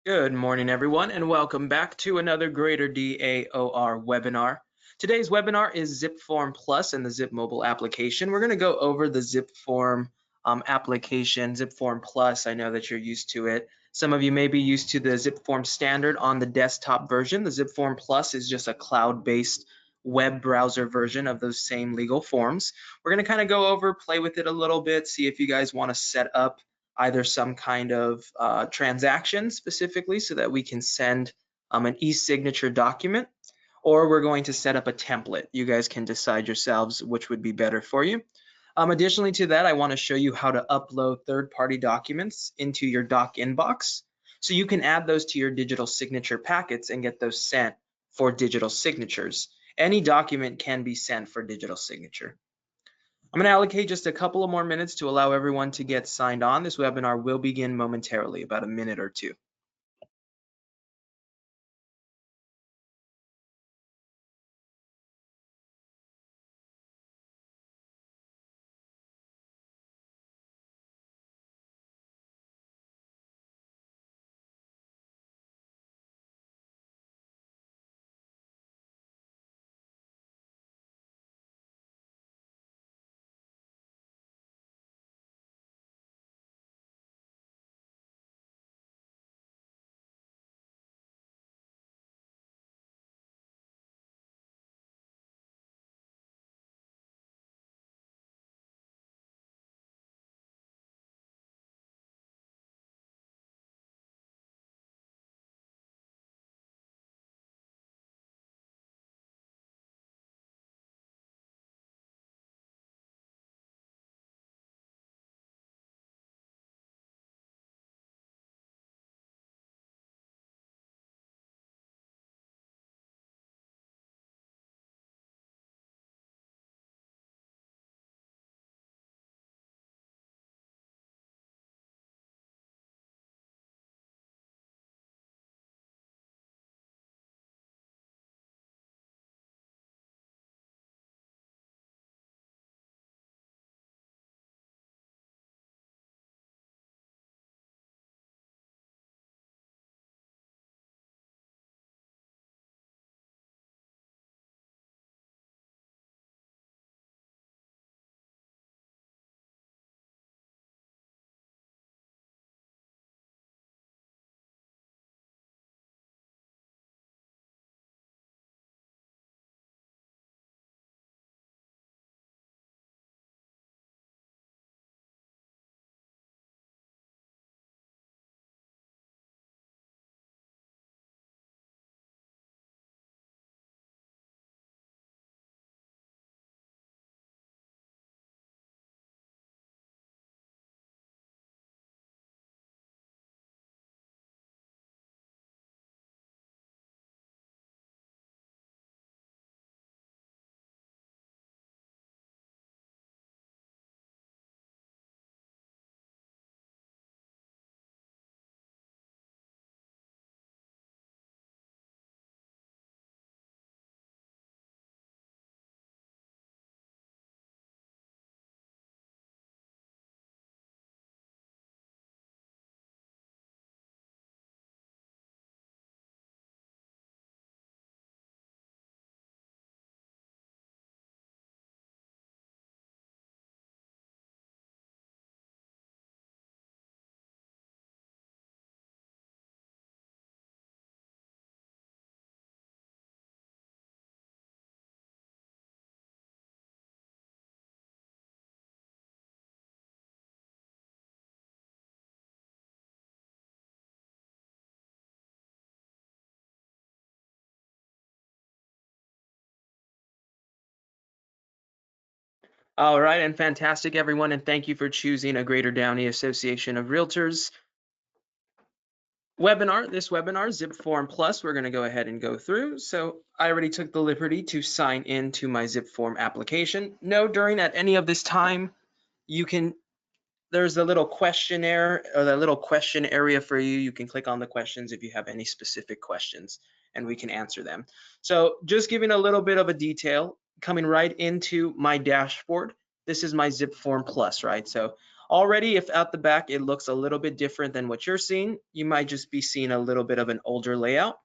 Good morning, everyone, and welcome back to another Greater DAOR webinar. Today's webinar is ZipForm Plus and the Zip Mobile application. We're going to go over the ZipForm application, ZipForm Plus. I know that you're used to it. Some of you may be used to the ZipForm Standard on the desktop version. The ZipForm Plus is just a cloud-based web browser version of those same legal forms. We're going to kind of go over, play with it a little bit, see if you guys want to set up either some kind of transaction specifically so that we can send an e-signature document, or we're going to set up a template. You guys can decide yourselves which would be better for you. Additionally to that, I want to show you how to upload third-party documents into your doc inbox so you can add those to your digital signature packets and get those sent for digital signatures. Any document can be sent for digital signature. I'm going to allocate just a couple of more minutes to allow everyone to get signed on. This webinar will begin momentarily, about a minute or two. All right, and fantastic, everyone, and thank you for choosing a Greater Downey Association of Realtors webinar. This webinar, ZipForm Plus, we're going to go ahead and go through. So I already took the liberty to sign in to my ZipForm application. No, during at any of this time, you can, there's a little questionnaire or that little question area for you. You can click on the questions if you have any specific questions and we can answer them. So just giving a little bit of a detail, coming right into my dashboard. This is my ZipForm Plus, right? So Already, if at the back it looks a little bit different than what you're seeing, you might just be seeing a little bit of an older layout.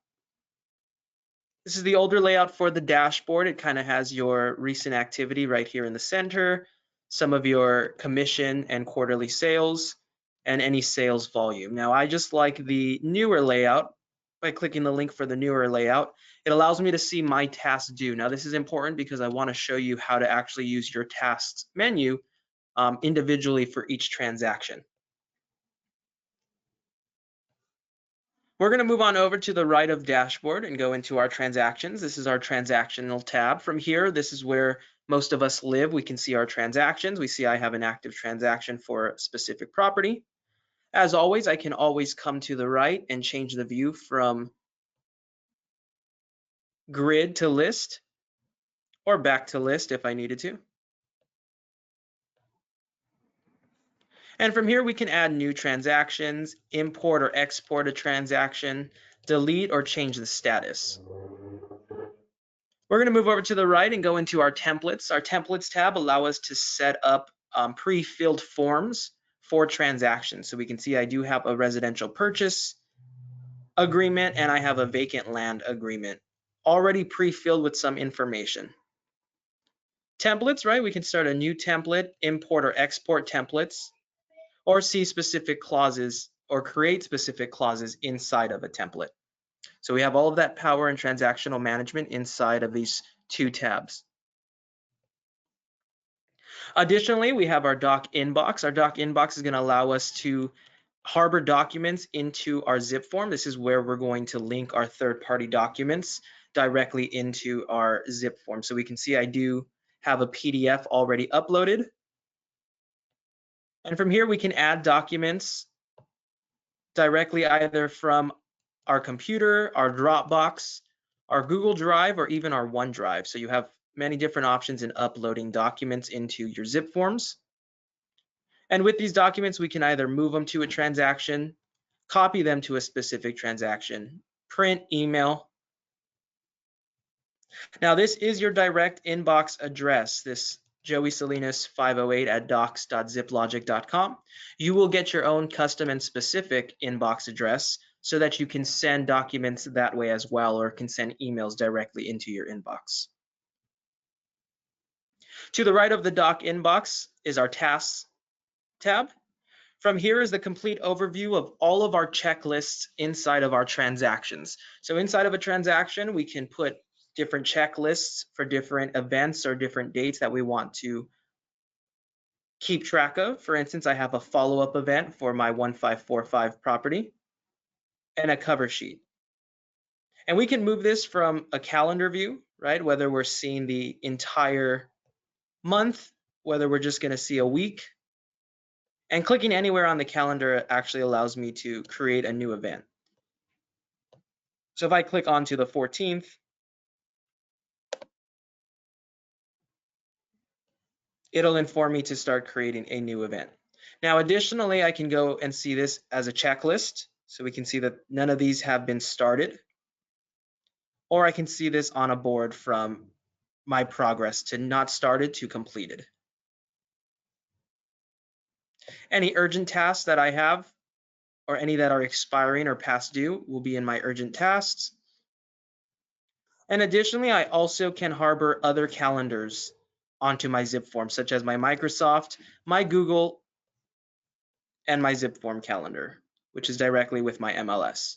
This is the older layout for the dashboard. It kind of has your recent activity right here in the center, some of your commission and quarterly sales, and any sales volume. Now, I just like the newer layout. By clicking the link for the newer layout, it allows me to see my tasks due. Now, this is important because I want to show you how to actually use your tasks menu individually for each transaction. We're going to move on over to the right of dashboard and go into our transactions. This is our transactional tab. From here, this is where most of us live. We can see our transactions. We see I have an active transaction for a specific property. As always, I can always come to the right and change the view from grid to list or back to list if I needed to. And from here, we can add new transactions, import or export a transaction, delete or change the status. We're going to move over to the right and go into our templates. Our templates tab allow us to set up pre-filled forms for transactions. So we can see I do have a residential purchase agreement and I have a vacant land agreement already pre-filled with some information. Templates, right? We can start a new template, import or export templates, or see specific clauses or create specific clauses inside of a template. So we have all of that power and transactional management inside of these two tabs. Additionally, we have our doc inbox. Our doc inbox is going to allow us to harbor documents into our ZipForm. This is where we're going to link our third-party documents directly into our ZipForm. So we can see I do have a PDF already uploaded. And from here, we can add documents directly either from our computer, our Dropbox, our Google Drive, or even our OneDrive. So you have many different options in uploading documents into your zip forms. And with these documents, we can either move them to a transaction, copy them to a specific transaction, print, email. Now, this is your direct inbox address, this Joey Salinas 508 at docs.ziplogic.com. You will get your own custom and specific inbox address so that you can send documents that way as well, or can send emails directly into your inbox. To the right of the doc inbox is our tasks tab. From here is the complete overview of all of our checklists inside of our transactions. So inside of a transaction, we can put different checklists for different events or different dates that we want to keep track of. For instance, I have a follow-up event for my 1545 property and a cover sheet. And we can move this from a calendar view, right? Whether we're seeing the entire month, whether we're just going to see a week. And clicking anywhere on the calendar actually allows me to create a new event. So if I click onto the 14th, it'll inform me to start creating a new event. Now, additionally, I can go and see this as a checklist. So we can see that none of these have been started. Or I can see this on a board from my progress to not started to completed. Any urgent tasks that I have, or any that are expiring or past due, will be in my urgent tasks. And additionally, I also can harbor other calendars onto my ZipForm, such as my Microsoft, my Google, and my ZipForm calendar, which is directly with my MLS.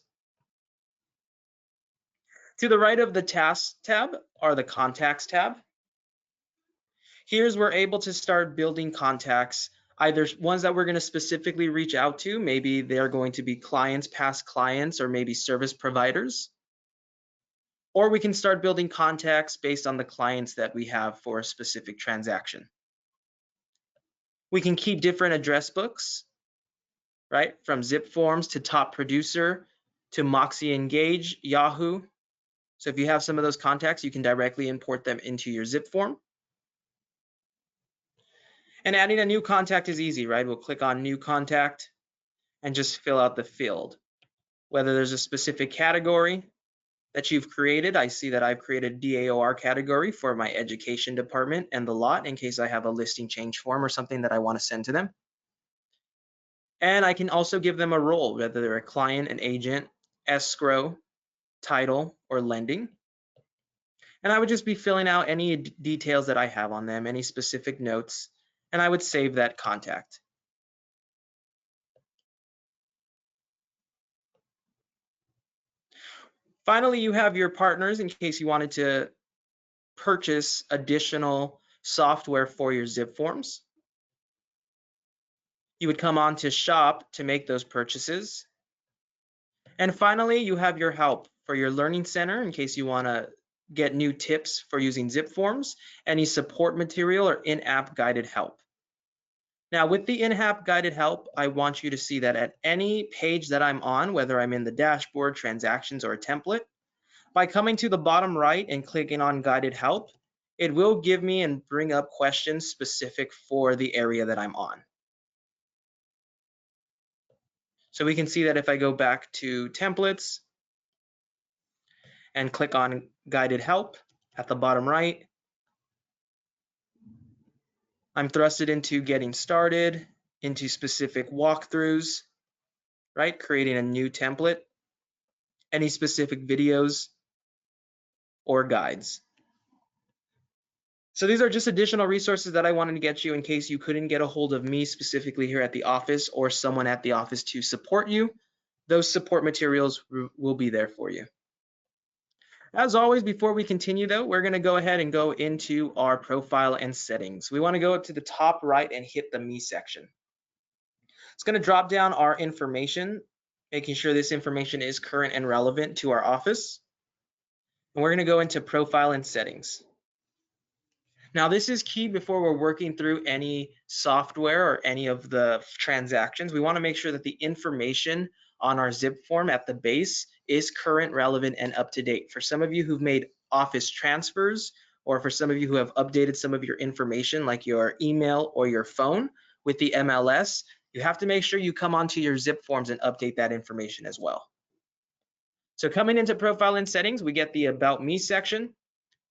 To the right of the Tasks tab are the Contacts tab. Here's where we're able to start building contacts, either ones that we're going to specifically reach out to. Maybe they're going to be clients, past clients, or maybe service providers. Or we can start building contacts based on the clients that we have for a specific transaction. We can keep different address books, right? From ZipForms to Top Producer to Moxie Engage, Yahoo. So if you have some of those contacts, you can directly import them into your ZipForm. And adding a new contact is easy, right? We'll click on New Contact and just fill out the field. Whether there's a specific category that you've created, I see that I've created DAOR category for my education department and the lot in case I have a listing change form or something that I want to send to them. And I can also give them a role, whether they're a client, an agent, escrow, title, or lending. And I would just be filling out any details that I have on them, any specific notes, and I would save that contact. Finally, you have your partners in case you wanted to purchase additional software for your zip forms. You would come on to shop to make those purchases. And finally, you have your help for your learning center in case you want to get new tips for using zip forms, any support material or in-app guided help. Now with the in-app guided help, I want you to see that at any page that I'm on, whether I'm in the dashboard, transactions, or a template, by coming to the bottom right and clicking on guided help, it will give me and bring up questions specific for the area that I'm on. So we can see that if I go back to templates and click on guided help at the bottom right, I'm thrusted into getting started, into specific walkthroughs, right? Creating a new template, any specific videos or guides. So these are just additional resources that I wanted to get you in case you couldn't get a hold of me specifically here at the office or someone at the office to support you. Those support materials will be there for you. As always, before we continue though, we're going to go ahead and go into our profile and settings. We want to go up to the top right and hit the Me section. It's going to drop down our information, making sure this information is current and relevant to our office. And we're going to go into profile and settings. Now this is key before we're working through any software or any of the transactions. We want to make sure that the information on our zip form at the base is current, relevant, and up to date. For some of you who've made office transfers, or for some of you who have updated some of your information like your email or your phone with the MLS, you have to make sure you come onto your zip forms and update that information as well. So coming into profile and settings, we get the About Me section.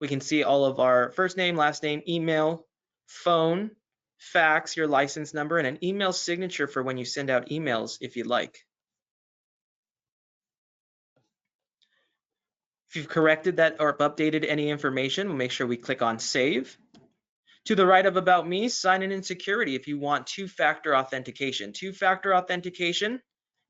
We can see all of our first name, last name, email, phone, fax, your license number, and an email signature for when you send out emails if you'd like. If you've corrected that or updated any information, we'll make sure we click on Save. To the right of About Me, sign in security if you want two-factor authentication. Two-factor authentication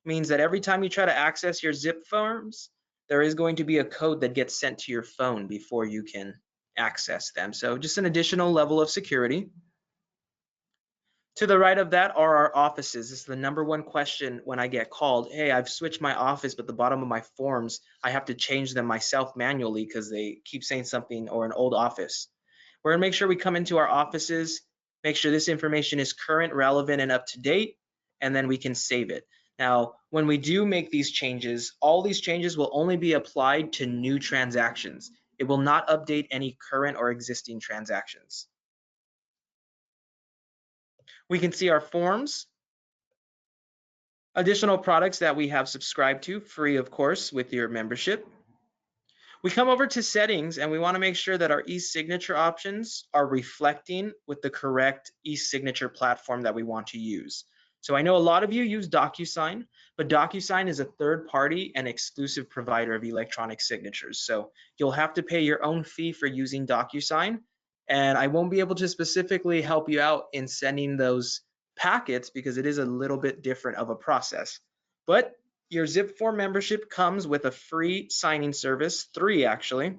means that every time you try to access your zip forms, there is going to be a code that gets sent to your phone before you can access them. So just an additional level of security. To the right of that are our offices. This is the #1 question when I get called. Hey, I've switched my office, but the bottom of my forms, I have to change them myself manually because they keep saying something or an old office. We're gonna make sure we come into our offices, make sure this information is current, relevant, and up to date, and then we can save it. Now, when we do make these changes, all these changes will only be applied to new transactions. It will not update any current or existing transactions. We can see our forms, additional products that we have subscribed to, free of course, with your membership. We come over to settings and we want to make sure that our e-signature options are reflecting with the correct e-signature platform that we want to use. So I know a lot of you use DocuSign, but DocuSign is a third-party and exclusive provider of electronic signatures. So you'll have to pay your own fee for using DocuSign, and I won't be able to specifically help you out in sending those packets because it is a little bit different of a process. But your ZipForm membership comes with a free signing service, 3 actually.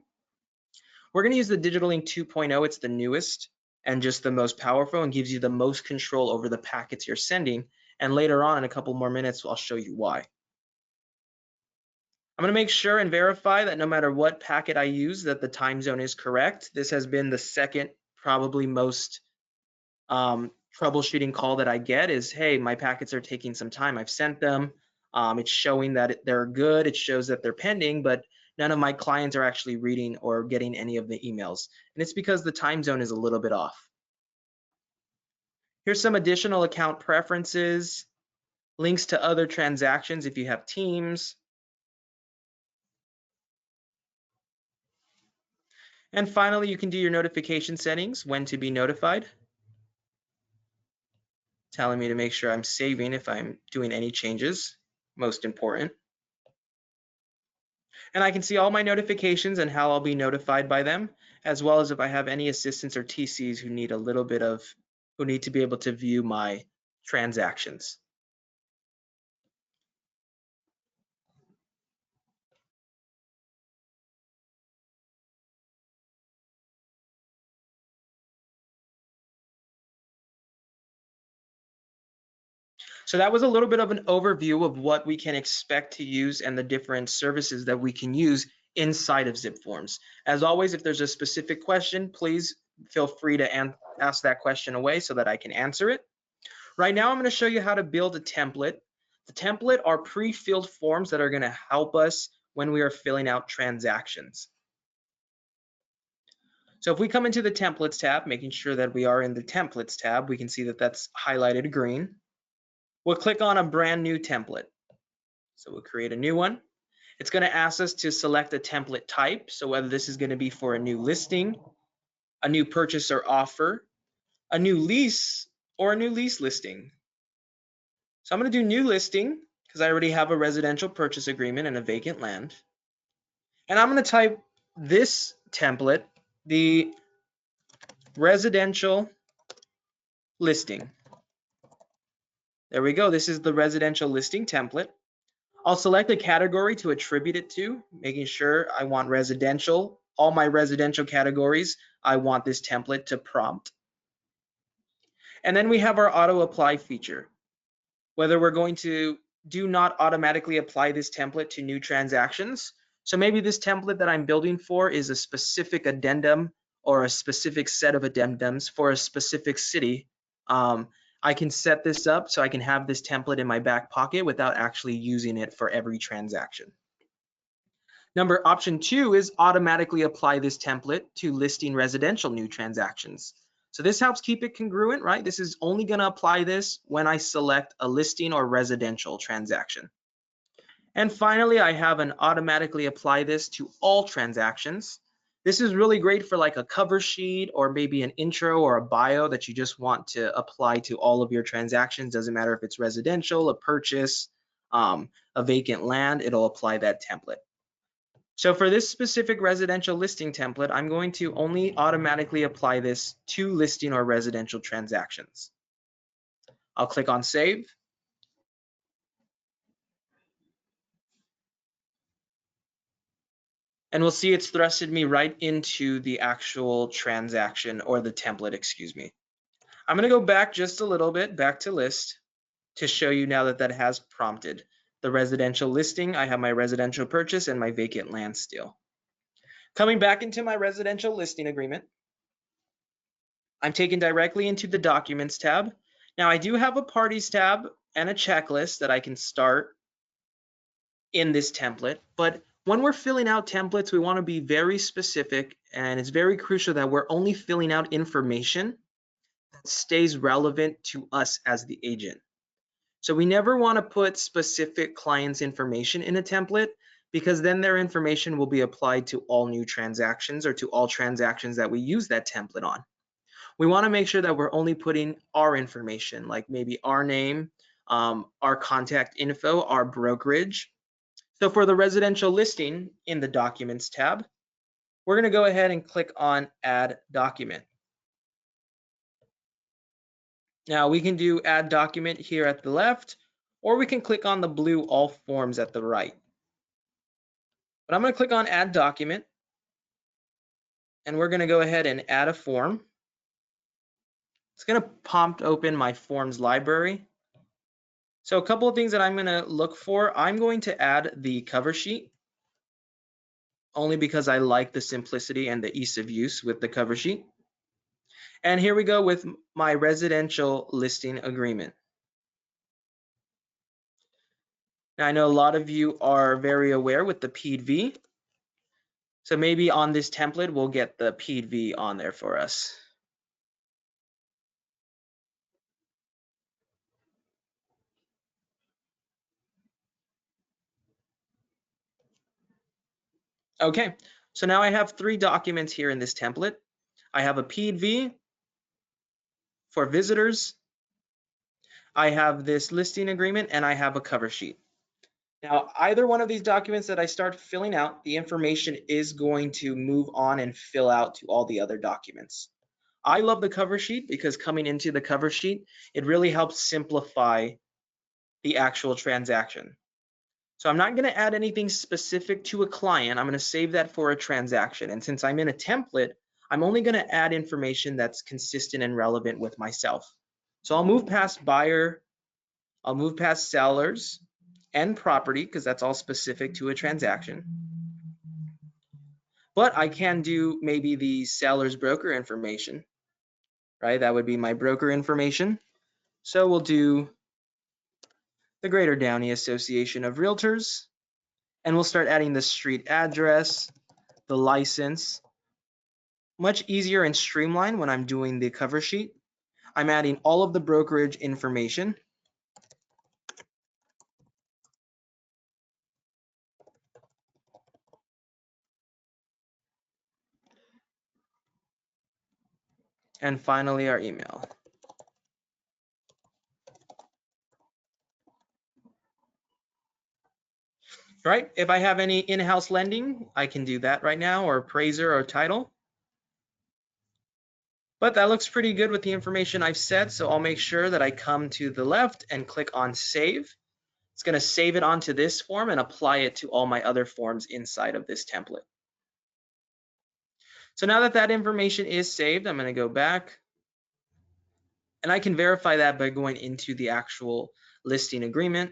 We're going to use the Digital Ink 2.0. It's the newest and just the most powerful and gives you the most control over the packets you're sending. And later on in a couple more minutes, I'll show you why. I'm going to make sure and verify that no matter what packet I use, that the time zone is correct. This has been the second probably most troubleshooting call that I get is, hey, my packets are taking some time. I've sent them. It's showing that they're good. It shows that they're pending, but none of my clients are actually reading or getting any of the emails. And it's because the time zone is a little bit off. Here's some additional account preferences, links to other transactions if you have teams. And finally, you can do your notification settings, when to be notified. telling me to make sure I'm saving if I'm doing any changes, most important. And I can see all my notifications and how I'll be notified by them, as well as if I have any assistants or TCs who need who need to be able to view my transactions. So that was a little bit of an overview of what we can expect to use and the different services that we can use inside of ZipForms. As always, if there's a specific question, please feel free to ask that question away so that I can answer it. Right now, I'm going to show you how to build a template. The template are pre-filled forms that are going to help us when we are filling out transactions. So if we come into the templates tab, making sure that we are in the templates tab, we can see that that's highlighted green. We'll click on a brand new template. So we'll create a new one. It's going to ask us to select a template type. So whether this is going to be for a new listing, a new purchase or offer, a new lease, or a new lease listing. So I'm going to do new listing because I already have a residential purchase agreement and a vacant land. And I'm going to type this template, the residential listing. There we go. This is the residential listing template. I'll select a category to attribute it to, making sure I want residential. All my residential categories, I want this template to prompt. And then we have our auto apply feature. Whether we're going to do not automatically apply this template to new transactions. So maybe this template that I'm building for is a specific addendum or a specific set of addendums for a specific city. I can set this up so I can have this template in my back pocket without actually using it for every transaction. Option 2 is automatically apply this template to listing residential new transactions. So this helps keep it congruent, right? This is only going to apply this when I select a listing or residential transaction. And finally, I have an automatically apply this to all transactions. This is really great for like a cover sheet or maybe an intro or a bio that you just want to apply to all of your transactions. Doesn't matter if it's residential, a purchase, a vacant land, it'll apply that template. So for this specific residential listing template, I'm going to only automatically apply this to listing or residential transactions. I'll click on save. And we'll see it's thrusted me right into the actual transaction or the template, excuse me. I'm going to go back just a little bit, back to list, to show you now that that has prompted. The residential listing, I have my residential purchase and my vacant land still. Coming back into my residential listing agreement, I'm taken directly into the Documents tab. Now I do have a Parties tab and a checklist that I can start in this template, but when we're filling out templates, we want to be very specific, and it's very crucial that we're only filling out information that stays relevant to us as the agent. So we never want to put specific clients' information in a template because then their information will be applied to all new transactions or to all transactions that we use that template on. We want to make sure that we're only putting our information, like maybe our name, our contact info, our brokerage. So for the residential listing in the Documents tab, we're going to go ahead and click on Add Document. Now we can do Add Document here at the left, or we can click on the blue All Forms at the right. But I'm going to click on Add Document, and we're going to go ahead and add a form. It's going to prompt open my forms library. So a couple of things that I'm going to look for, I'm going to add the cover sheet, only because I like the simplicity and the ease of use with the cover sheet. And here we go with my residential listing agreement. Now I know a lot of you are very aware with the PDV. So maybe on this template, we'll get the PDV on there for us. Okay, so now I have 3 documents here in this template. I have a PDV for visitors, I have this listing agreement, and I have a cover sheet. Now, either one of these documents that I start filling out, the information is going to move on and fill out to all the other documents. I love the cover sheet because coming into the cover sheet, it really helps simplify the actual transaction. So I'm not going to add anything specific to a client. I'm going to save that for a transaction. And since I'm in a template, I'm only going to add information that's consistent and relevant with myself. So I'll move past buyer, I'll move past sellers and property because that's all specific to a transaction. But I can do maybe the seller's broker information, right? That would be my broker information. So we'll do the Greater Downey Association of Realtors, and we'll start adding the street address, the license. Much easier and streamlined when I'm doing the cover sheet. I'm adding all of the brokerage information. And finally, our email. Right? If I have any in-house lending, I can do that right now, or appraiser or title. But that looks pretty good with the information I've set, so I'll make sure that I come to the left and click on Save. It's going to save it onto this form and apply it to all my other forms inside of this template. So now that that information is saved, I'm going to go back. And I can verify that by going into the actual listing agreement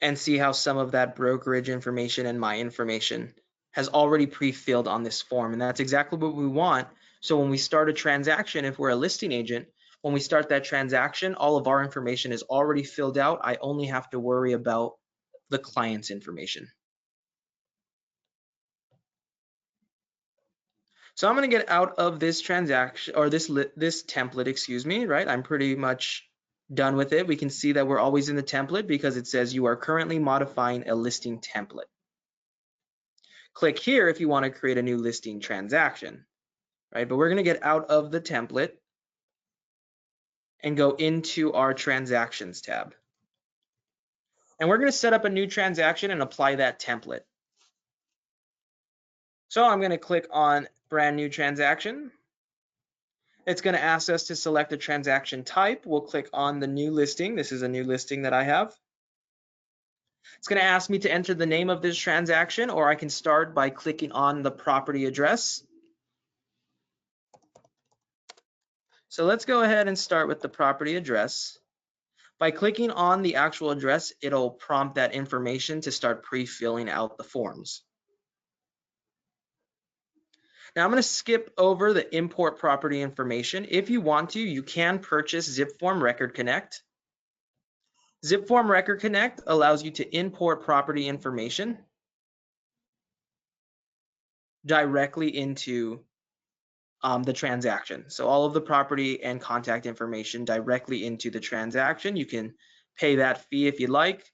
and see how some of that brokerage information and my information has already pre-filled on this form. And that's exactly what we want. So when we start a transaction, if we're a listing agent, when we start that transaction, all of our information is already filled out. I only have to worry about the client's information. So I'm going to get out of this transaction, or this template, excuse me, right? I'm pretty much done with it. We can see that we're always in the template because it says you are currently modifying a listing template. Click here if you want to create a new listing transaction, right? But we're going to get out of the template and go into our transactions tab. And we're going to set up a new transaction and apply that template. So I'm going to click on brand new transaction. It's going to ask us to select a transaction type. We'll click on the new listing. This is a new listing that I have. It's going to ask me to enter the name of this transaction, or I can start by clicking on the property address. So let's go ahead and start with the property address. By clicking on the actual address, it'll prompt that information to start pre-filling out the forms. Now I'm going to skip over the import property information. If you want to, you can purchase ZipForm Record Connect. ZipForm Record Connect allows you to import property information directly into the transaction. So all of the property and contact information directly into the transaction. You can pay that fee if you'd like.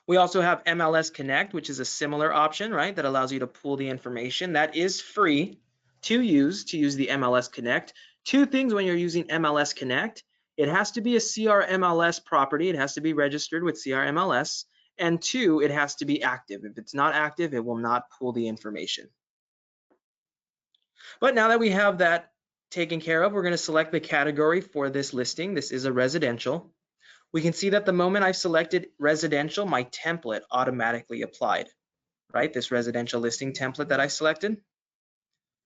We also have MLS Connect, which is a similar option, right? That allows you to pull the information. That is free to use the MLS Connect. Two things when you're using MLS Connect: it has to be a CRMLS property. It has to be registered with CRMLS. And two, it has to be active. If it's not active, it will not pull the information. But now that we have that taken care of, we're going to select the category for this listing. This is a residential. We can see that the moment I've selected residential, my template automatically applied, right? This residential listing template that I selected.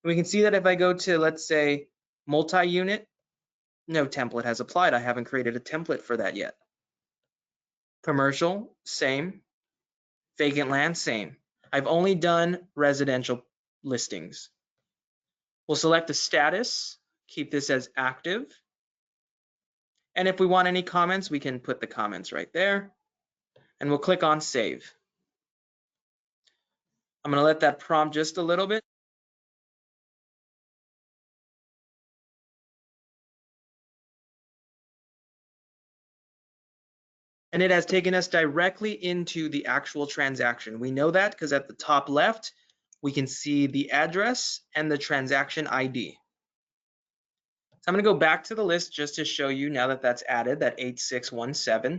We can see that if I go to, let's say, multi-unit, no template has applied. I haven't created a template for that yet. Commercial, same. Vacant land, same. I've only done residential listings. We'll select the status, keep this as active. And if we want any comments, we can put the comments right there. And we'll click on Save. I'm going to let that prompt just a little bit. And it has taken us directly into the actual transaction. We know that because at the top left, we can see the address and the transaction ID. So I'm going to go back to the list just to show you now that that's added, that 8617,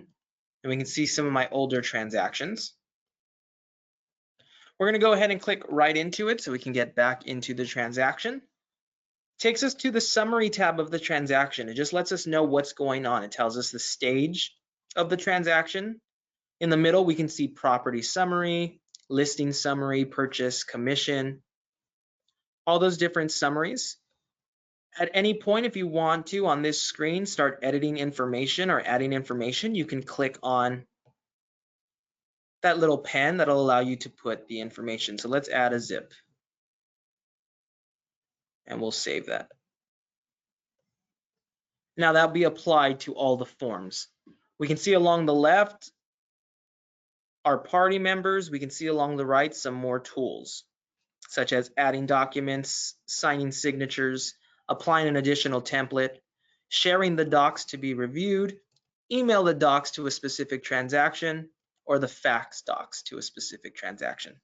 and we can see some of my older transactions. We're going to go ahead and click right into it so we can get back into the transaction. Takes us to the summary tab of the transaction. It just lets us know what's going on. It tells us the stage of the transaction. In the middle, we can see property summary, listing summary, purchase, commission, all those different summaries. At any point, if you want to, on this screen, start editing information or adding information, you can click on that little pen that'll allow you to put the information. So let's add a zip. And we'll save that. Now that'll be applied to all the forms. We can see along the left our party members. We can see along the right some more tools, such as adding documents, signing signatures, applying an additional template, sharing the docs to be reviewed, email the docs to a specific transaction, or the fax docs to a specific transaction.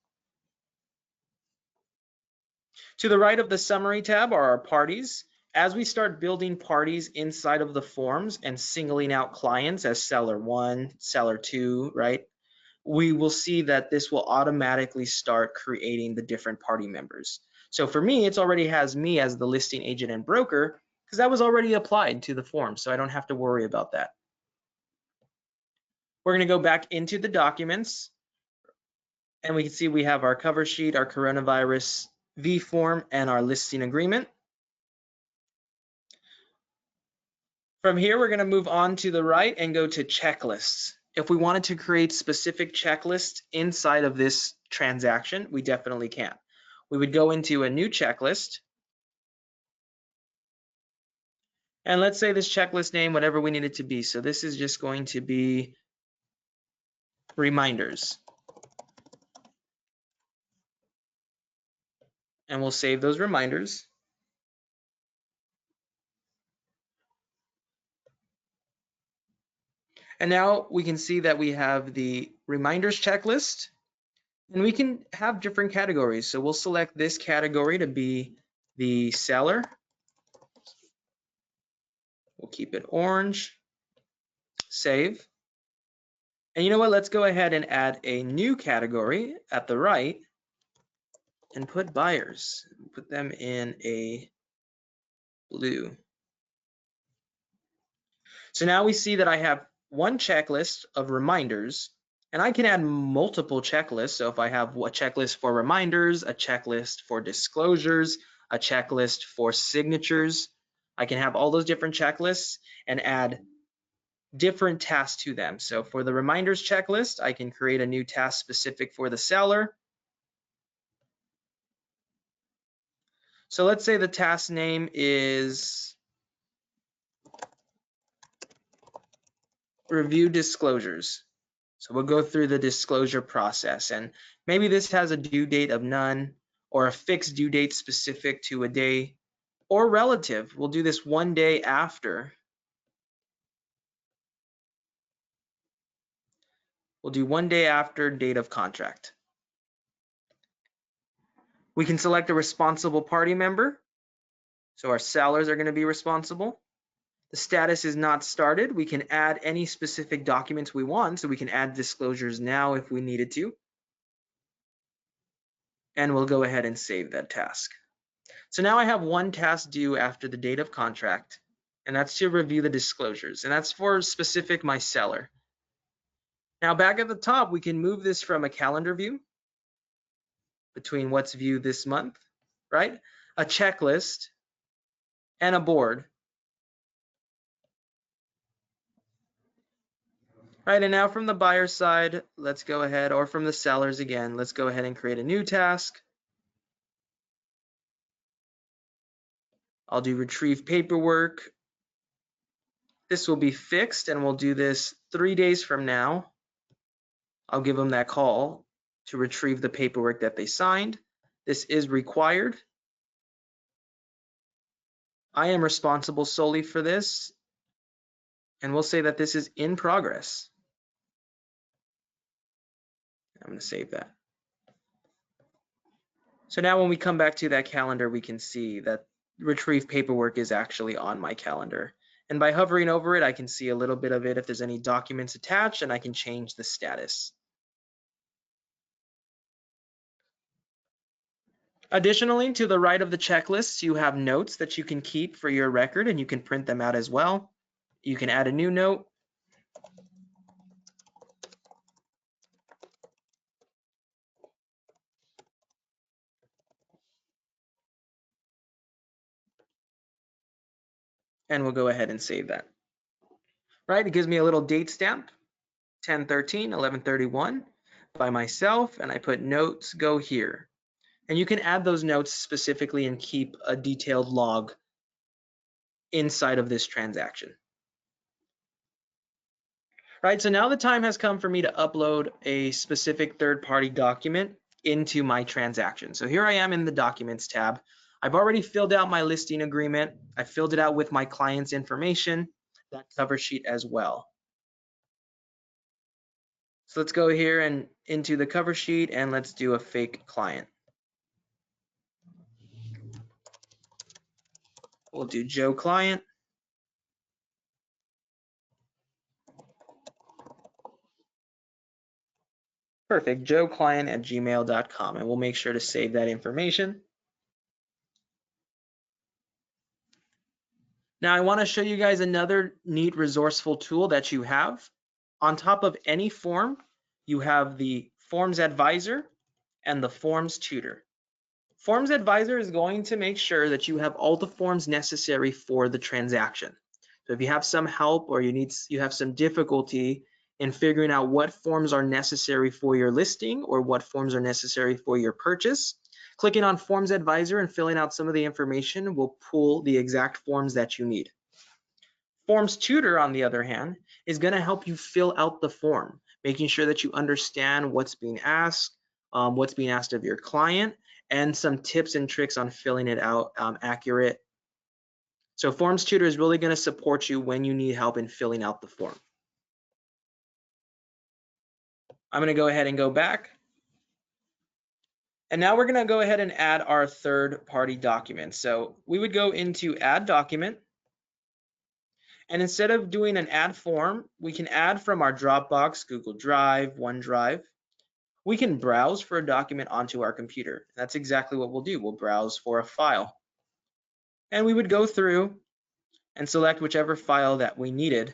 To the right of the summary tab are our parties. As we start building parties inside of the forms and singling out clients as seller 1, seller 2, right? We will see that this will automatically start creating the different party members. So for me, it already has me as the listing agent and broker because that was already applied to the form, so I don't have to worry about that. We're going to go back into the documents, and we can see we have our cover sheet, our coronavirus V form, and our listing agreement. From here, we're going to move on to the right and go to checklists. If we wanted to create specific checklists inside of this transaction, we definitely can. We would go into a new checklist. And let's say this checklist name, whatever we need it to be. So this is just going to be reminders. And we'll save those reminders. And now we can see that we have the reminders checklist, and we can have different categories. So we'll select this category to be the seller. We'll keep it orange, save. And you know what, let's go ahead and add a new category at the right and put buyers, put them in a blue. So now we see that I have one checklist of reminders, and I can add multiple checklists. So if I have a checklist for reminders, a checklist for disclosures, a checklist for signatures, I can have all those different checklists and add different tasks to them. So for the reminders checklist, I can create a new task specific for the seller. So let's say the task name is review disclosures. So we'll go through the disclosure process, and maybe this has a due date of none or a fixed due date specific to a day or relative. We'll do this one day after. We'll do one day after date of contract. We can select a responsible party member. So our sellers are going to be responsible. The status is not started. We can add any specific documents we want. So we can add disclosures now if we needed to. And we'll go ahead and save that task. So now I have one task due after the date of contract, and that's to review the disclosures, and that's for specific my seller. Now back at the top, we can move this from a calendar view between what's viewed this month, right? A checklist and a board. Right, and now from the buyer side, let's go ahead, or from the sellers again, let's go ahead and create a new task. I'll do retrieve paperwork. This will be fixed, and we'll do this 3 days from now. I'll give them that call to retrieve the paperwork that they signed. This is required. I am responsible solely for this, and we'll say that this is in progress. I'm going to save that. So now when we come back to that calendar, we can see that retrieve paperwork is actually on my calendar. And by hovering over it, I can see a little bit of it if there's any documents attached, and I can change the status. Additionally, to the right of the checklist, you have notes that you can keep for your record, and you can print them out as well. You can add a new note. And we'll go ahead and save that. Right, it gives me a little date stamp, 10/13, 11/31 by myself, and I put notes go here. And you can add those notes specifically and keep a detailed log inside of this transaction. Right, so now the time has come for me to upload a specific third-party document into my transaction. So here I am in the Documents tab. I've already filled out my listing agreement. I filled it out with my client's information, that cover sheet as well. So let's go here and into the cover sheet, and let's do a fake client. We'll do Joe client. Perfect, joeclient@gmail.com, and we'll make sure to save that information. Now I want to show you guys another neat resourceful tool that you have. On top of any form, you have the Forms Advisor and the Forms Tutor. Forms Advisor is going to make sure that you have all the forms necessary for the transaction. So if you have some help or you have some difficulty in figuring out what forms are necessary for your listing or what forms are necessary for your purchase, clicking on Forms Advisor and filling out some of the information will pull the exact forms that you need. Forms Tutor, on the other hand, is going to help you fill out the form, making sure that you understand what's being asked of your client, and some tips and tricks on filling it out accurate. So Forms Tutor is really going to support you when you need help in filling out the form. I'm going to go ahead and go back. And now we're going to go ahead and add our third-party document. So we would go into Add Document. And instead of doing an add form, we can add from our Dropbox, Google Drive, OneDrive. We can browse for a document onto our computer. That's exactly what we'll do. We'll browse for a file. And we would go through and select whichever file that we needed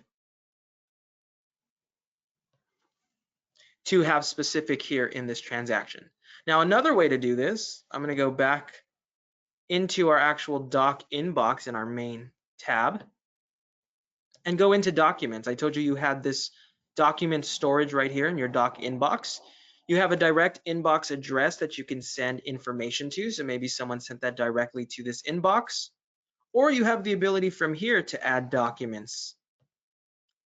to have specific here in this transaction. Now, another way to do this, I'm going to go back into our actual doc inbox in our main tab and go into documents. I told you you had this document storage right here in your doc inbox. You have a direct inbox address that you can send information to. So maybe someone sent that directly to this inbox, or you have the ability from here to add documents.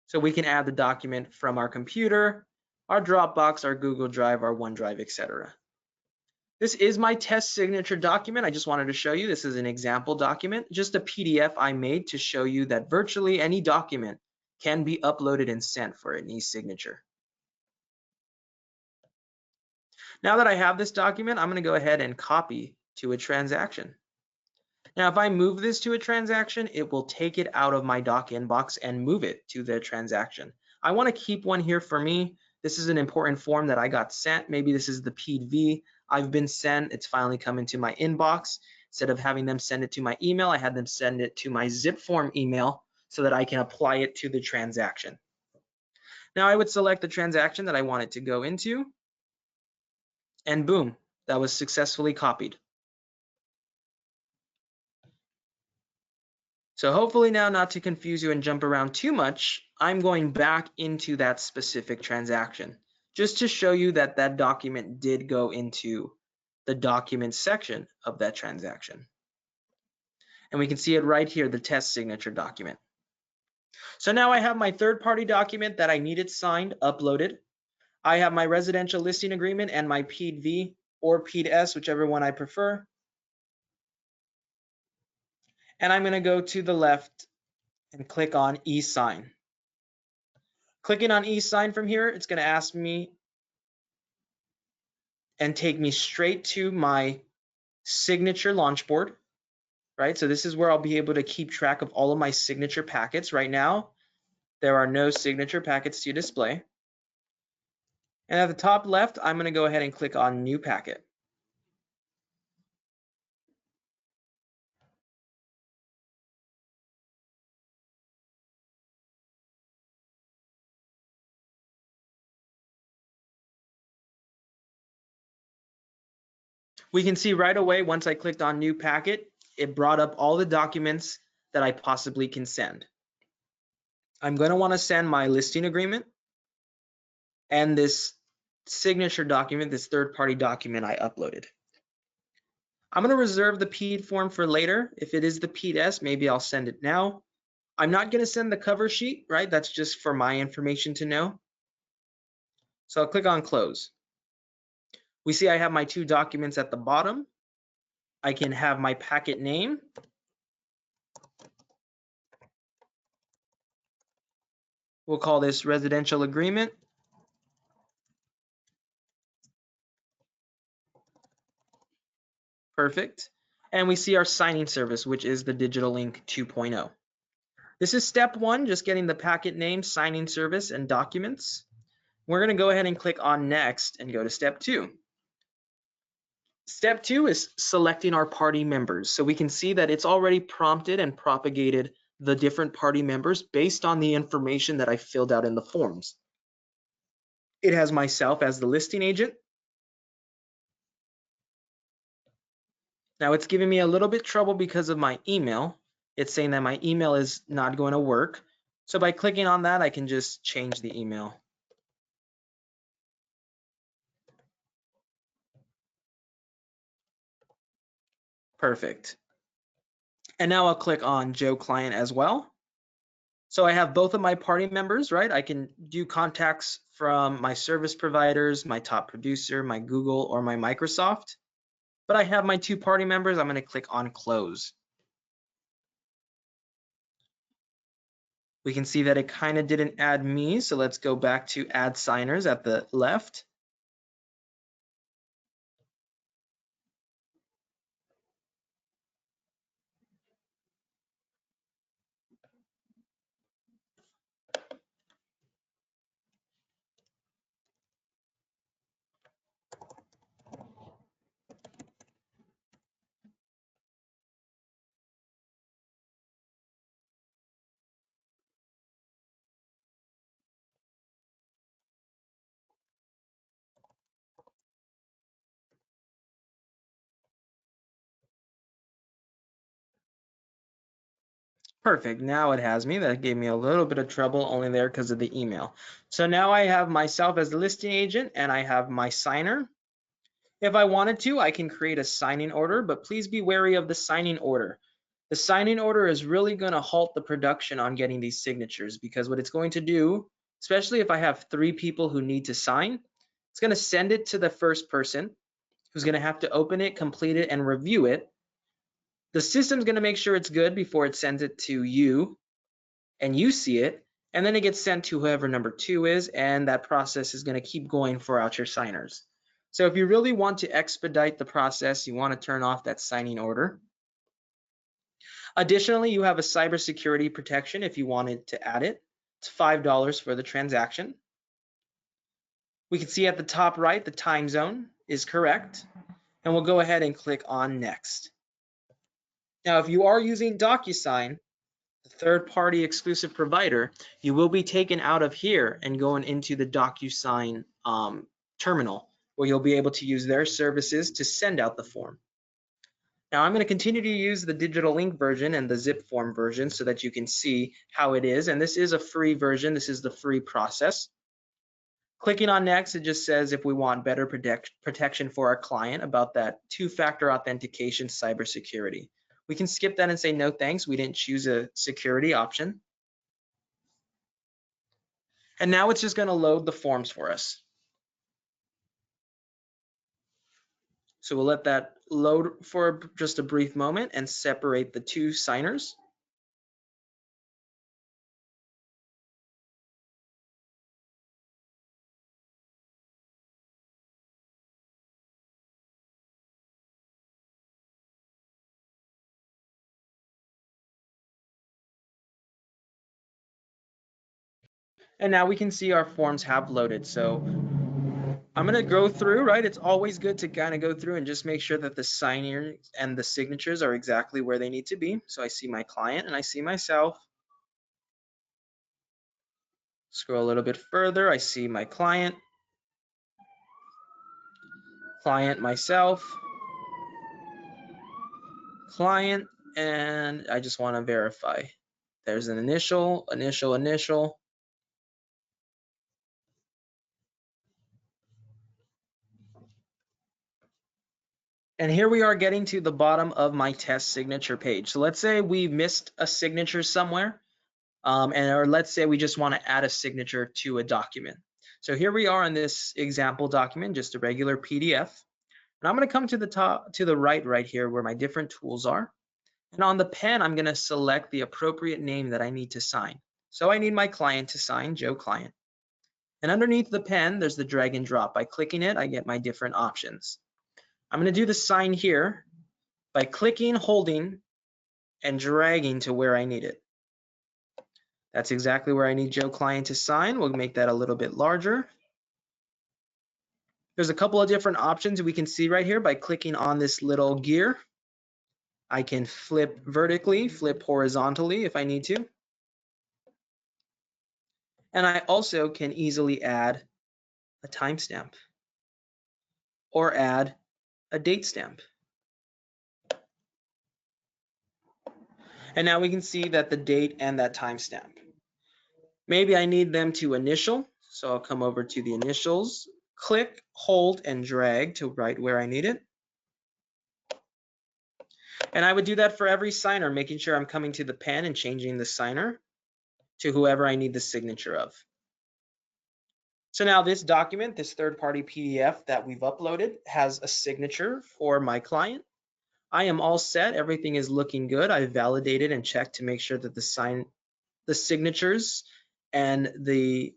So we can add the document from our computer, our Dropbox, our Google Drive, our OneDrive, etc. This is my test signature document. I just wanted to show you this is an example document, just a PDF I made to show you that virtually any document can be uploaded and sent for an e-signature. Now that I have this document, I'm going to go ahead and copy to a transaction. Now, if I move this to a transaction, it will take it out of my doc inbox and move it to the transaction. I want to keep one here for me. This is an important form that I got sent. Maybe this is the PV I've been sent. It's finally come into my inbox. Instead of having them send it to my email, I had them send it to my ZipForm email so that I can apply it to the transaction. Now I would select the transaction that I want it to go into, and boom, that was successfully copied. So hopefully now, not to confuse you and jump around too much, I'm going back into that specific transaction just to show you that that document did go into the documents section of that transaction. And we can see it right here, the test signature document. So now I have my third-party document that I needed signed, uploaded. I have my residential listing agreement and my PV or PDS, whichever one I prefer. And I'm going to go to the left and click on e-sign. Clicking on e-sign from here, it's going to ask me and take me straight to my signature launch board, right? So this is where I'll be able to keep track of all of my signature packets. Right now, there are no signature packets to display. And at the top left, I'm going to go ahead and click on New Packet. We can see right away, once I clicked on New Packet, it brought up all the documents that I possibly can send. I'm going to want to send my listing agreement and this signature document, this third-party document I uploaded. I'm going to reserve the PED form for later. If it is the PED-S, maybe I'll send it now. I'm not going to send the cover sheet, right? That's just for my information to know. So I'll click on Close. We see I have my two documents at the bottom. I can have my packet name. We'll call this Residential Agreement. Perfect. And we see our signing service, which is the Digital Link 2.0. This is step one, just getting the packet name, signing service, and documents. We're going to go ahead and click on Next and go to step two. Step two is selecting our party members. So we can see that it's already prompted and propagated the different party members based on the information that I filled out in the forms. It has myself as the listing agent. Now it's giving me a little bit trouble because of my email. It's saying that my email is not going to work. So by clicking on that, I can just change the email. Perfect. And now I'll click on Joe Client as well. So I have both of my party members, right? I can do contacts from my service providers, my top producer, my Google, or my Microsoft. But I have my two party members. I'm going to click on Close. We can see that it kind of didn't add me. So let's go back to Add Signers at the left. Perfect. Now it has me. That gave me a little bit of trouble only there because of the email. So now I have myself as the listing agent and I have my signer. If I wanted to, I can create a signing order, but please be wary of the signing order. The signing order is really going to halt the production on getting these signatures because what it's going to do, especially if I have 3 people who need to sign, it's going to send it to the first person who's going to have to open it, complete it, and review it. The system's going to make sure it's good before it sends it to you and you see it, and then it gets sent to whoever number 2 is, and that process is going to keep going for out your signers. So if you really want to expedite the process, you want to turn off that signing order. Additionally, you have a cybersecurity protection if you wanted to add it. It's $5 for the transaction. We can see at the top right, the time zone is correct, and we'll go ahead and click on Next. Now, if you are using DocuSign, the third-party exclusive provider, you will be taken out of here and going into the DocuSign terminal, where you'll be able to use their services to send out the form. Now I'm going to continue to use the digital link version and the ZipForm version so that you can see how it is. And this is a free version. This is the free process. Clicking on next, it just says if we want better protection for our client about that 2-factor authentication cybersecurity. We can skip that and say no thanks. We didn't choose a security option. And now it's just going to load the forms for us. So we'll let that load for just a brief moment and separate the 2 signers. And now we can see our forms have loaded. So I'm going to go through, right? It's always good to kind of go through and just make sure that the signers and the signatures are exactly where they need to be. So I see my client and I see myself. Scroll a little bit further. I see my client, myself, client, and I just want to verify. There's an initial. And here we are getting to the bottom of my test signature page. So let's say we missed a signature somewhere, or let's say we just want to add a signature to a document. So here we are in this example document, just a regular PDF. And I'm going to come to the top, to the right here where my different tools are. And on the pen, I'm going to select the appropriate name that I need to sign. So I need my client to sign, Joe Client. And underneath the pen, there's the drag and drop. By clicking it, I get my different options. I'm going to do the sign here by clicking, holding, and dragging to where I need it. That's exactly where I need Joe Client to sign. We'll make that a little bit larger. There's a couple of different options we can see right here by clicking on this little gear. I can flip vertically, flip horizontally if I need to. And I also can easily add a timestamp or add a date stamp. And now we can see that the date and that timestamp. Maybe I need them to initial, so I'll come over to the initials, click, hold, and drag to right where I need it. And I would do that for every signer, making sure I'm coming to the pen and changing the signer to whoever I need the signature of. So now this document, this third-party PDF that we've uploaded, has a signature for my client. I am all set. Everything is looking good. I validated and checked to make sure that the signatures and the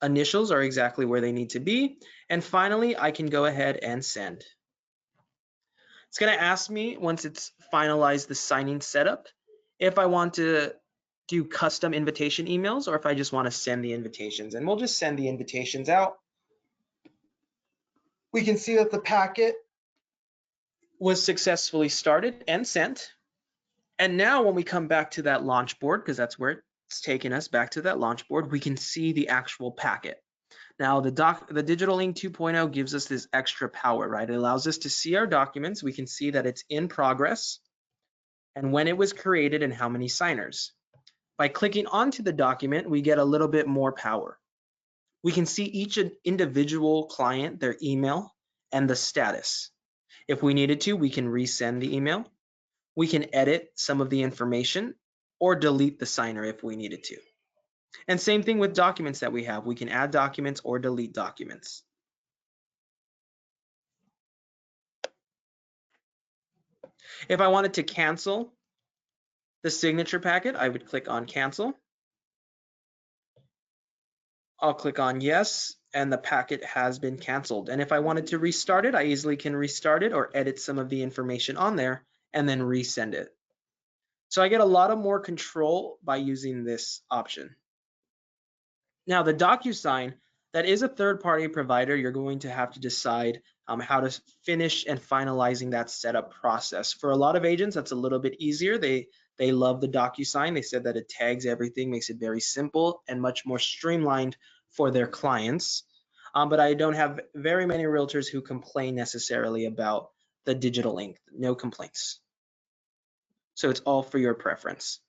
initials are exactly where they need to be. And finally, I can go ahead and send. It's going to ask me, once it's finalized the signing setup, if I want to do custom invitation emails or if I just want to send the invitations. And we'll just send the invitations out. We can see that the packet was successfully started and sent. And now when we come back to that launch board, because that's where it's taking us back to that launch board, we can see the actual packet. Now the Digital Ink 2.0 gives us this extra power, right? It allows us to see our documents. We can see that it's in progress and when it was created and how many signers. By clicking onto the document, we get a little bit more power. We can see each individual client, their email, and the status. If we needed to, we can resend the email. We can edit some of the information or delete the signer if we needed to. And same thing with documents that we have. We can add documents or delete documents. If I wanted to cancel the signature packet, I would click on cancel. I'll click on yes, and the packet has been canceled. And if I wanted to restart it, I easily can restart it or edit some of the information on there and then resend it. So I get a lot of more control by using this option. Now the DocuSign, that is a third-party provider. You're going to have to decide how to finish and finalizing that setup process. For a lot of agents, that's a little bit easier. They love the DocuSign. They said that it tags everything, makes it very simple and much more streamlined for their clients. But I don't have very many realtors who complain necessarily about the digital ink. No complaints. So it's all for your preference.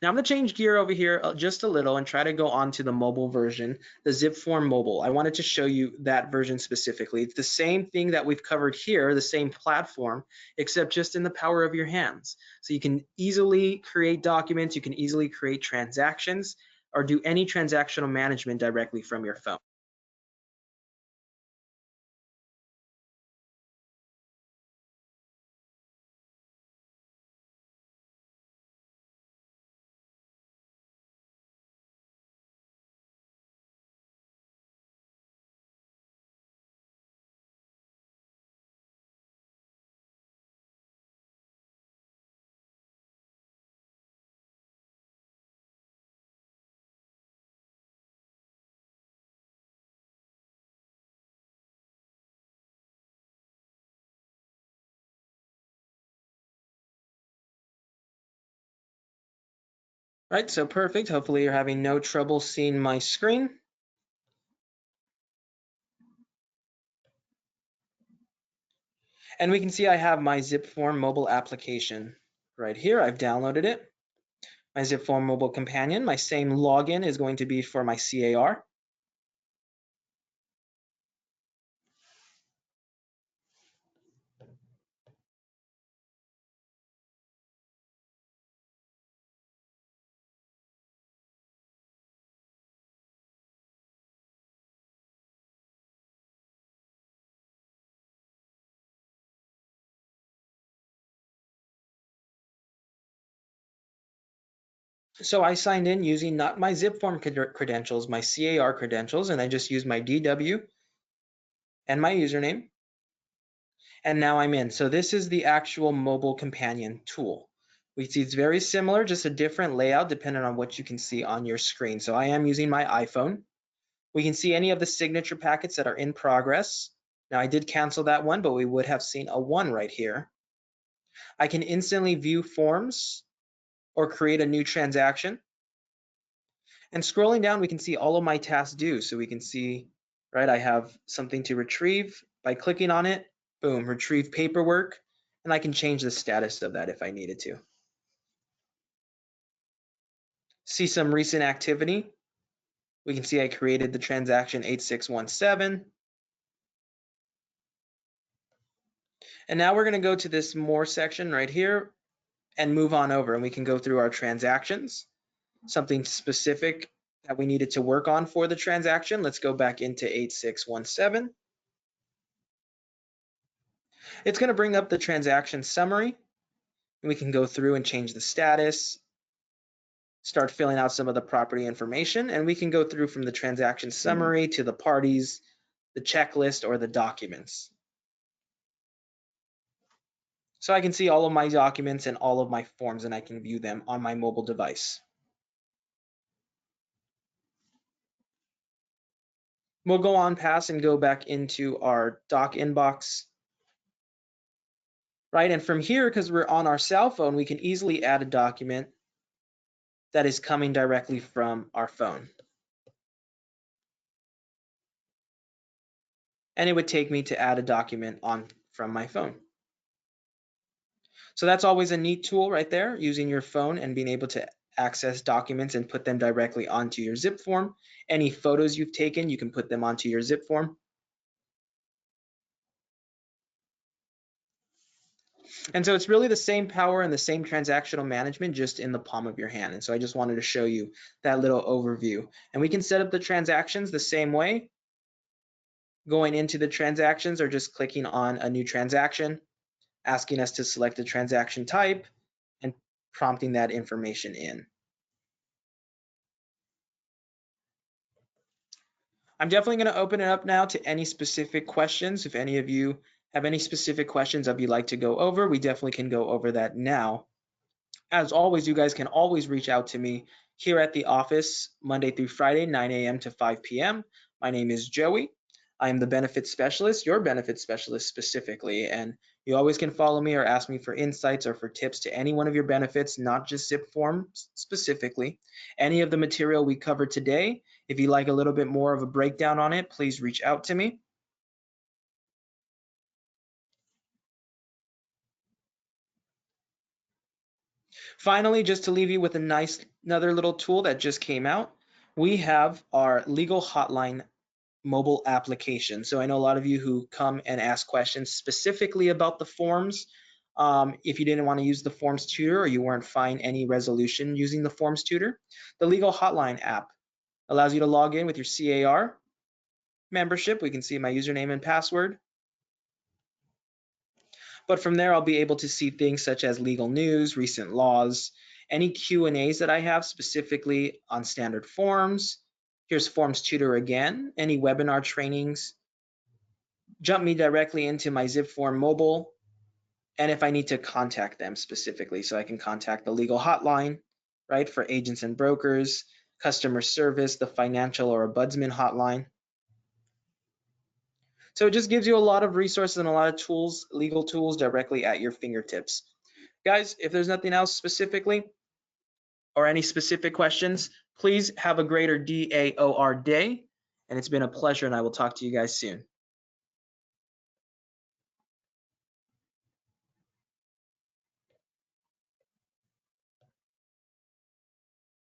Now I'm going to change gear over here just a little and try to go on to the mobile version, the ZipForm Mobile. I wanted to show you that version specifically. It's the same thing that we've covered here, the same platform, except just in the power of your hands. So you can easily create documents, you can easily create transactions, or do any transactional management directly from your phone. Right, so perfect. Hopefully you're having no trouble seeing my screen. And we can see I have my ZipForm mobile application right here. I've downloaded it. My ZipForm mobile companion. My same login is going to be for my CAR. So I signed in using not my ZipForm credentials, my CAR credentials, and I just used my DW and my username. And now I'm in. So this is the actual mobile companion tool. We see it's very similar, just a different layout depending on what you can see on your screen. So I am using my iPhone. We can see any of the signature packets that are in progress. Now I did cancel that one, but we would have seen a 1 right here. I can instantly view forms or create a new transaction. And scrolling down, we can see all of my tasks due. So we can see, right, I have something to retrieve. By clicking on it, boom, retrieve paperwork, and I can change the status of that if I needed to. See some recent activity. We can see I created the transaction 8617. And now we're going to go to this more section right here and move on over, and we can go through our transactions, something specific that we needed to work on for the transaction. Let's go back into 8617. It's going to bring up the transaction summary, and we can go through and change the status, start filling out some of the property information, and we can go through from the transaction summary to the parties, the checklist, or the documents. So I can see all of my documents and all of my forms, and I can view them on my mobile device. We'll go on past and go back into our doc inbox. Right, and from here, because we're on our cell phone, we can easily add a document that is coming directly from our phone. And it would take me to add a document on from my phone. So that's always a neat tool right there, using your phone and being able to access documents and put them directly onto your zip form. Any photos you've taken, you can put them onto your zip form. And so it's really the same power and the same transactional management just in the palm of your hand. And so I just wanted to show you that little overview. And we can set up the transactions the same way, going into the transactions or just clicking on a new transaction, asking us to select a transaction type and prompting that information in. I'm definitely going to open it up now to any specific questions. If any of you have any specific questions that you'd like to go over, we definitely can go over that now. As always, you guys can always reach out to me here at the office Monday through Friday, 9 a.m. to 5 p.m. My name is Joey. I am the benefits specialist, your benefits specialist specifically, and you always can follow me or ask me for insights or for tips to any one of your benefits, not just ZipForm specifically. Any of the material we covered today, if you like a little bit more of a breakdown on it, please reach out to me. Finally, just to leave you with another little tool that just came out, we have our legal hotline mobile application. So I know a lot of you who come and ask questions specifically about the forms. If you didn't want to use the forms tutor or you weren't finding any resolution using the forms tutor, the legal hotline app allows you to log in with your CAR membership. We can see my username and password. But from there, I'll be able to see things such as legal news, recent laws, any Q&As that I have specifically on standard forms. Here's Forms Tutor again, any webinar trainings. Jump me directly into my ZipForm Mobile, and if I need to contact them specifically. So I can contact the legal hotline, right, for agents and brokers, customer service, the financial or ombudsman hotline. So it just gives you a lot of resources and a lot of tools, legal tools directly at your fingertips. Guys, if there's nothing else specifically, or any specific questions, please have a greater DAOR day. And it's been a pleasure, and I will talk to you guys soon.